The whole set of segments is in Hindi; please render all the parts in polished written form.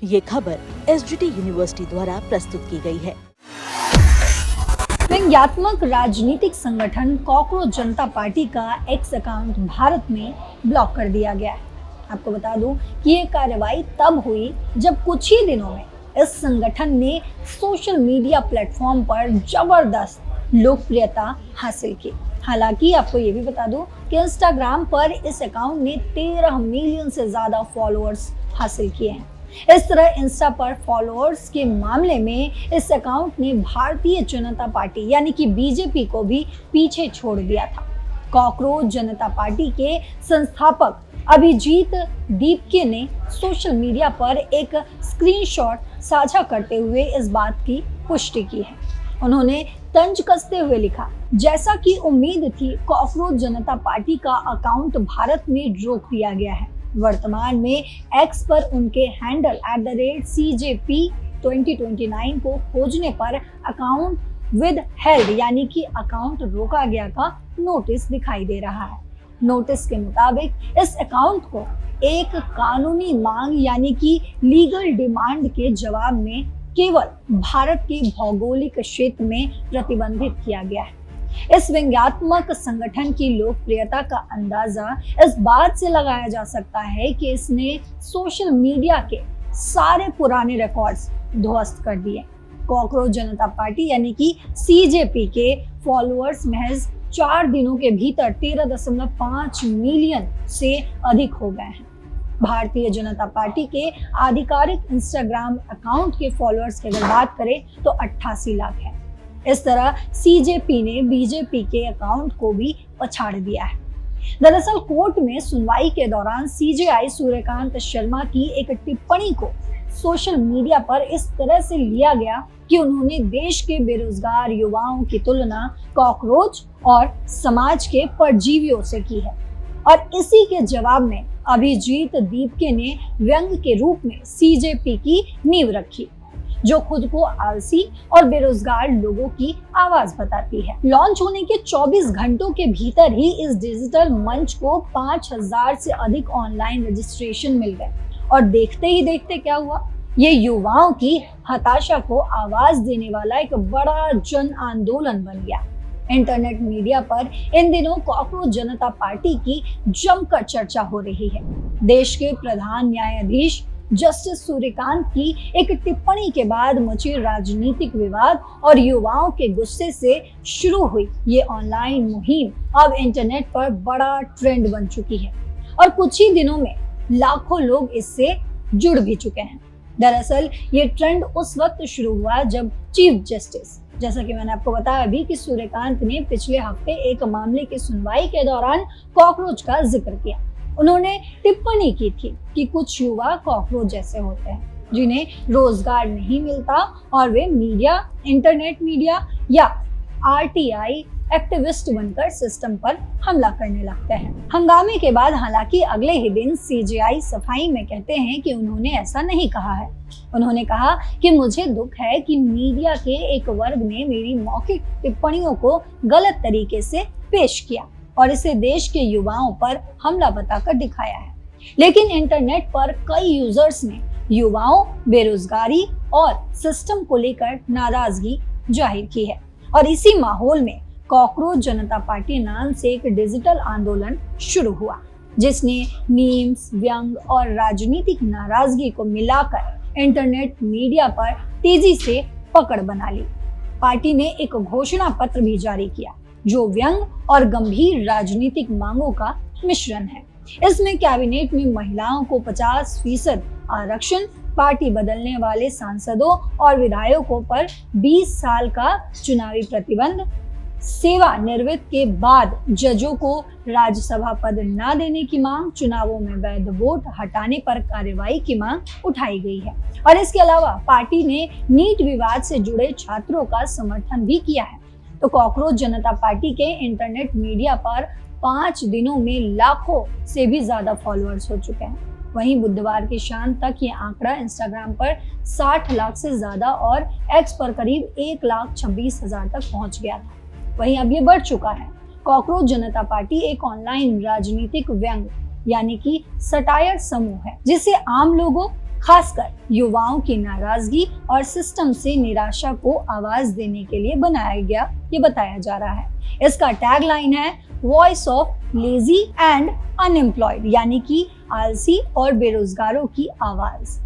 ये खबर एसजीटी यूनिवर्सिटी द्वारा प्रस्तुत की गई है। व्यंग्यात्मक राजनीतिक संगठन कॉकरोच जनता पार्टी का एक्स अकाउंट भारत में ब्लॉक कर दिया गया है। आपको बता दूं कि ये कार्रवाई तब हुई जब कुछ ही दिनों में इस संगठन ने सोशल मीडिया प्लेटफॉर्म पर जबरदस्त लोकप्रियता हासिल की। हालांकि आपको ये भी बता दूं कि इंस्टाग्राम पर इस अकाउंट ने 13 मिलियन से ज्यादा फॉलोअर्स हासिल किए हैं। इस तरह इंस्टा पर फॉलोअर्स के मामले में इस अकाउंट ने भारतीय जनता पार्टी यानी कि बीजेपी को भी पीछे छोड़ दिया था। कॉकरोच जनता पार्टी के संस्थापक अभिजीत दीपके ने सोशल मीडिया पर एक स्क्रीनशॉट साझा करते हुए इस बात की पुष्टि की है। उन्होंने तंज कसते हुए लिखा, जैसा कि उम्मीद थी, कॉकरोच जनता पार्टी का अकाउंट भारत में रोक दिया गया है। वर्तमान में एक्स पर उनके हैंडल @CJP2029 को खोजने पर अकाउंट विद हेल्ड यानी कि अकाउंट रोका गया का नोटिस दिखाई दे रहा है। नोटिस के मुताबिक इस अकाउंट को एक कानूनी मांग यानी कि लीगल डिमांड के जवाब में केवल भारत के भौगोलिक क्षेत्र में प्रतिबंधित किया गया है। इस व्यंग्यात्मक संगठन की लोकप्रियता का अंदाजा इस बात से लगाया जा सकता है कि इसने सोशल मीडिया के सारे पुराने रिकॉर्ड्स ध्वस्त कर दिए। कॉकरोच जनता पार्टी यानी कि सीजेपी के फॉलोअर्स महज 4 दिनों के भीतर 13.5 मिलियन से अधिक हो गए हैं। भारतीय जनता पार्टी के आधिकारिक इंस्टाग्राम अकाउंट के फॉलोअर्स की अगर बात करें तो 88 लाख है। इस तरह सीजेपी ने बीजेपी के अकाउंट को भी पछाड़ दिया है। दरअसल कोर्ट में सुनवाई के दौरान सीजेआई सूर्यकांत शर्मा की एक टिप्पणी को सोशल मीडिया पर इस तरह से लिया गया कि उन्होंने देश के बेरोजगार युवाओं की तुलना कॉकरोच और समाज के परजीवियों से की है। और इसी के जवाब में अभिजीत दीपके ने व्यंग के रूप में सीजेपी की नींव रखी, जो खुद को आलसी और बेरोजगार लोगों की आवाज बताती है। लॉन्च होने के 24 घंटों के भीतर ही इस डिजिटल मंच को 5000 से अधिक ऑनलाइन रजिस्ट्रेशन मिल गए और देखते ही देखते क्या हुआ, ये युवाओं की हताशा को आवाज देने वाला एक बड़ा जन आंदोलन बन गया। इंटरनेट मीडिया पर इन दिनों कॉकरोच जनता पार्टी की जमकर चर्चा हो रही है। देश के प्रधान न्यायाधीश जस्टिस सूर्यकांत की एक टिप्पणी के बाद मचे राजनीतिक विवाद और युवाओं के गुस्से से शुरू हुई ये ऑनलाइन मुहिम अब इंटरनेट पर बड़ा ट्रेंड बन चुकी है और कुछ ही दिनों में लाखों लोग इससे जुड़ भी चुके हैं। दरअसल ये ट्रेंड उस वक्त शुरू हुआ जब चीफ जस्टिस, जैसा कि मैंने आपको बताया अभी कि सूर्यकांत ने पिछले हफ्ते एक मामले की सुनवाई के दौरान कॉकरोच का जिक्र किया। उन्होंने टिप्पणी की थी कि कुछ युवा कॉकरोच जैसे होते हैं जिन्हें रोजगार नहीं मिलता और वे मीडिया, इंटरनेट मीडिया या आरटीआई एक्टिविस्ट बनकर सिस्टम पर हमला करने लगते हैं। हंगामे के बाद हालांकि अगले ही दिन सीजेआई सफाई में कहते हैं कि उन्होंने ऐसा नहीं कहा है। उन्होंने कहा कि मुझे दुख है कि मीडिया के एक वर्ग ने मेरी मौखिक टिप्पणियों को गलत तरीके से पेश किया और इसे देश के युवाओं पर हमला बताकर दिखाया है। लेकिन इंटरनेट पर कई यूजर्स ने युवाओं, बेरोजगारी और सिस्टम को लेकर नाराजगी जाहिर की है और इसी माहौल में कॉकरोच जनता पार्टी नाम से एक डिजिटल आंदोलन शुरू हुआ, जिसने मीम्स, व्यंग और राजनीतिक नाराजगी को मिलाकर इंटरनेट मीडिया पर तेजी से पकड़ बना ली। पार्टी ने एक घोषणा पत्र भी जारी किया जो व्यंग और गंभीर राजनीतिक मांगों का मिश्रण है। इसमें कैबिनेट में महिलाओं को 50% आरक्षण, पार्टी बदलने वाले सांसदों और विधायकों पर 20 साल का चुनावी प्रतिबंध, सेवानिवृत्त के बाद जजों को राज्यसभा पद न देने की मांग, चुनावों में वैध वोट हटाने पर कार्रवाई की मांग उठाई गई है। और इसके अलावा पार्टी ने नीट विवाद से जुड़े छात्रों का समर्थन भी किया है। तो कॉकरोच जनता पार्टी के इंटरनेट मीडिया पर 5 दिनों में लाखों से भी ज्यादा फॉलोअर्स हो चुके हैं। वहीं बुधवार की शाम तक ये आंकड़ा इंस्टाग्राम पर 60 लाख से ज्यादा और एक्स पर करीब 1,26,000 तक पहुंच गया था। वहीं अब ये बढ़ चुका है। कॉकरोच जनता पार्टी एक ऑनलाइन राजनीतिक व्यंग यानी कि सटायर समूह है जिसे आम लोगों खासकर युवाओं की नाराजगी और सिस्टम से निराशा को आवाज देने के लिए बनाया गया, ये बताया जा रहा है। इसका टैगलाइन है voice of lazy and unemployed, यानी कि आलसी और बेरोजगारों की आवाज।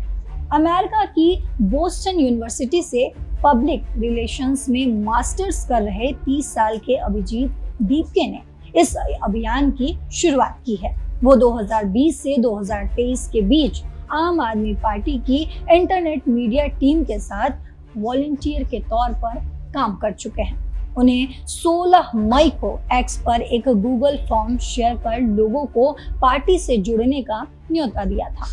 अमेरिका की बोस्टन यूनिवर्सिटी से पब्लिक रिलेशंस में मास्टर्स कर रहे 30 साल के अभिजीत दीपके ने इस अभियान की शुरुआत की है। वो 2020 से 2023 के बीच आम आदमी पार्टी की इंटरनेट मीडिया टीम के साथ वॉलंटियर के तौर पर काम कर चुके हैं। उन्हें 16 मई को एक्स पर एक गूगल फॉर्म शेयर कर लोगों को पार्टी से जुड़ने का न्योता दिया था।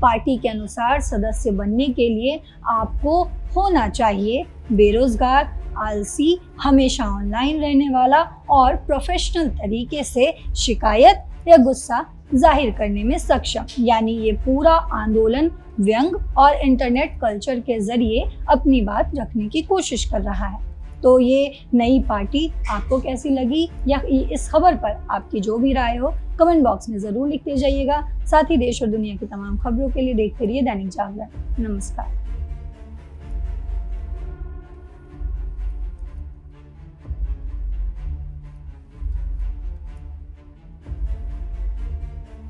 पार्टी के अनुसार सदस्य बनने के लिए आपको होना चाहिए बेरोजगार, आलसी, हमेशा ऑनलाइन रहने वाला और प्रोफेशनल तरीके से शिकायत या गुस्सा जाहिर करने में सक्षम। यानी ये पूरा आंदोलन व्यंग और इंटरनेट कल्चर के जरिए अपनी बात रखने की कोशिश कर रहा है। तो ये नई पार्टी आपको कैसी लगी, या इस खबर पर आपकी जो भी राय हो कमेंट बॉक्स में जरूर लिखते जाइएगा। साथ ही देश और दुनिया की तमाम खबरों के लिए देखते रहिए दैनिक जागरण। नमस्कार।